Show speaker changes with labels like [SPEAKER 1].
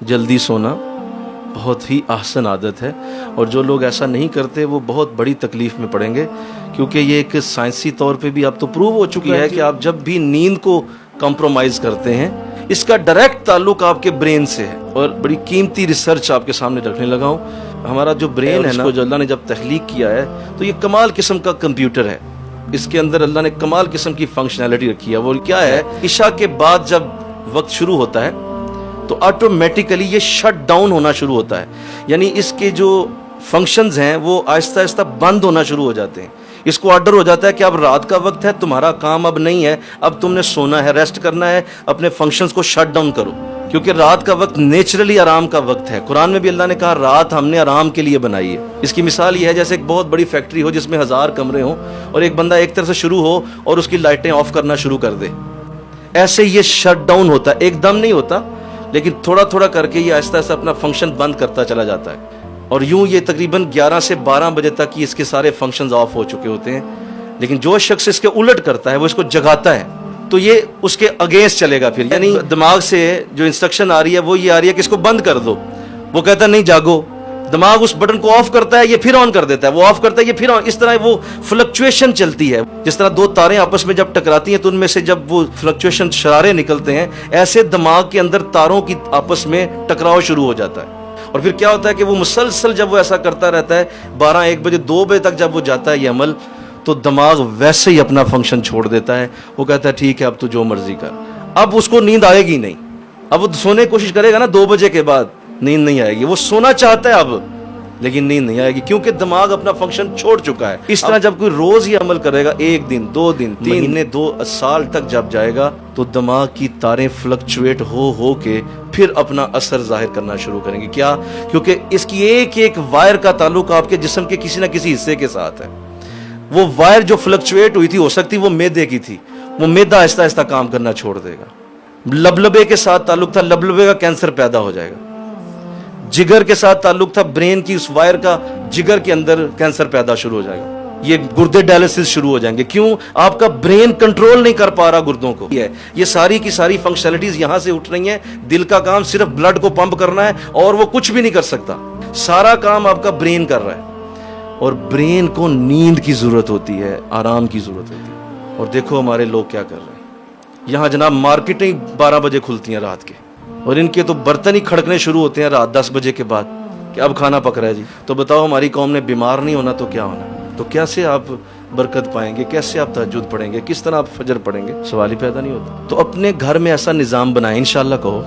[SPEAKER 1] جلدی سونا بہت ہی احسن عادت ہے، اور جو لوگ ایسا نہیں کرتے وہ بہت بڑی تکلیف میں پڑیں گے، کیونکہ یہ ایک سائنسی طور پہ بھی اب تو پروو ہو چکی ہے کہ آپ جب بھی نیند کو کمپرومائز کرتے ہیں اس کا ڈائریکٹ تعلق آپ کے برین سے ہے۔ اور بڑی قیمتی ریسرچ آپ کے سامنے رکھنے لگا ہوں، ہمارا جو برین ہے نا، جو اللہ نے جب تخلیق کیا ہے تو یہ کمال قسم کا کمپیوٹر ہے، اس کے اندر اللہ نے کمال قسم کی فنکشنالٹی رکھی ہے۔ وہ کیا ہے؟ عشاء کے بعد جب وقت شروع ہوتا ہے تو آٹومیٹیکلی یہ شٹ ڈاؤن ہونا شروع ہوتا ہے، یعنی اس کے جو فنکشنز ہیں وہ آہستہ آہستہ بند ہونا شروع ہو جاتے ہیں۔ اس کو آرڈر ہو جاتا ہے کہ اب رات کا وقت ہے، تمہارا کام اب نہیں ہے، اب تم نے سونا ہے، ریسٹ کرنا ہے، اپنے فنکشنز کو شٹ ڈاؤن کرو، کیونکہ رات کا وقت نیچرلی آرام کا وقت ہے۔ قرآن میں بھی اللہ نے کہا رات ہم نے آرام کے لیے بنائی ہے۔ اس کی مثال یہ ہے جیسے ایک بہت بڑی فیکٹری ہو جس میں 1000 کمرے ہوں، اور ایک بندہ ایک طرف سے شروع ہو اور اس کی لائٹیں آف کرنا شروع کر دے، ایسے یہ شٹ ڈاؤن ہوتا ہے، ایک دم نہیں ہوتا لیکن تھوڑا تھوڑا کر کے یہ آہستہ آہستہ اپنا فنکشن بند کرتا چلا جاتا ہے، اور یوں یہ تقریباً 11 سے 12 بجے تک اس کے سارے فنکشنز آف ہو چکے ہوتے ہیں۔ لیکن جو شخص اس کے الٹ کرتا ہے، وہ اس کو جگاتا ہے، تو یہ اس کے اگینسٹ چلے گا، پھر یعنی دماغ سے جو انسٹرکشن آ رہی ہے وہ یہ آ رہی ہے کہ اس کو بند کر دو، وہ کہتا ہے نہیں جاگو، دماغ اس بٹن کو آف کرتا ہے، یہ پھر آن کر دیتا ہے، وہ آف کرتا ہے، یہ پھر آن، اس طرح وہ فلکچویشن چلتی ہے۔ جس طرح دو تاریں آپس میں جب ٹکراتی ہیں تو ان میں سے جب وہ فلکچویشن شرارے نکلتے ہیں، ایسے دماغ کے اندر تاروں کی آپس میں ٹکراؤ شروع ہو جاتا ہے۔ اور پھر کیا ہوتا ہے کہ وہ مسلسل جب وہ ایسا کرتا رہتا ہے، 12 1 بجے 2 بجے تک جب وہ جاتا ہے یہ عمل، تو دماغ ویسے ہی اپنا فنکشن چھوڑ دیتا ہے، وہ کہتا ہے ٹھیک ہے اب تو جو مرضی کر۔ اب اس کو نیند آئے گی نہیں، اب وہ سونے کی کوشش کرے گا نا 2 بجے کے بعد، نیند نہیں آئے گی، وہ سونا چاہتا ہے اب لیکن نیند نہیں آئے گی، کیونکہ دماغ اپنا فنکشن چھوڑ چکا ہے۔ اس طرح جب کوئی روز یہ عمل کرے گا، 1 دن 2 دن 3 مہینے 2 سال تک جب جائے گا، تو دماغ کی تاریں فلکچویٹ ہو کے پھر اپنا اثر ظاہر کرنا شروع کریں گی۔ کیا؟ کیونکہ اس کی ایک ایک وائر کا تعلق آپ کے جسم کے کسی نہ کسی حصے کے ساتھ ہے۔ وہ وائر جو فلکچویٹ ہوئی تھی، ہو سکتی وہ میدے کی تھی، وہ میدا آہستہ آہستہ کام کرنا چھوڑ دے گا۔ لبلبے کے ساتھ تعلق تھا، لبلبے کا کینسر پیدا ہو جائے گا۔ جگر کے ساتھ تعلق تھا، برین کی اس وائر کا جگر کے اندر کینسر پیدا شروع ہو جائے گا۔ یہ گردے ڈائلسس شروع ہو جائیں گے، کیوں؟ آپ کا برین کنٹرول نہیں کر پا رہا گردوں کو۔ یہ ساری کی ساری فنکشنلٹیز یہاں سے اٹھ رہی ہیں۔ دل کا کام صرف بلڈ کو پمپ کرنا ہے، اور وہ کچھ بھی نہیں کر سکتا، سارا کام آپ کا برین کر رہا ہے۔ اور برین کو نیند کی ضرورت ہوتی ہے، آرام کی ضرورت ہوتی ہے۔ اور دیکھو ہمارے لوگ کیا کر رہے ہیں، یہاں جناب مارکیٹیں 12 بجے کھلتی ہیں رات کے، اور ان کے تو برتن ہی کھڑکنے شروع ہوتے ہیں رات 10 بجے کے بعد کہ اب کھانا پک رہا ہے جی۔ تو بتاؤ ہماری قوم نے بیمار نہیں ہونا تو کیا ہونا؟ تو کیسے آپ برکت پائیں گے؟ کیسے آپ تہجد پڑھیں گے؟ کس طرح آپ فجر پڑھیں گے؟ سوال ہی پیدا نہیں ہوتا۔ تو اپنے گھر میں ایسا نظام بنائیں، انشاءاللہ کہو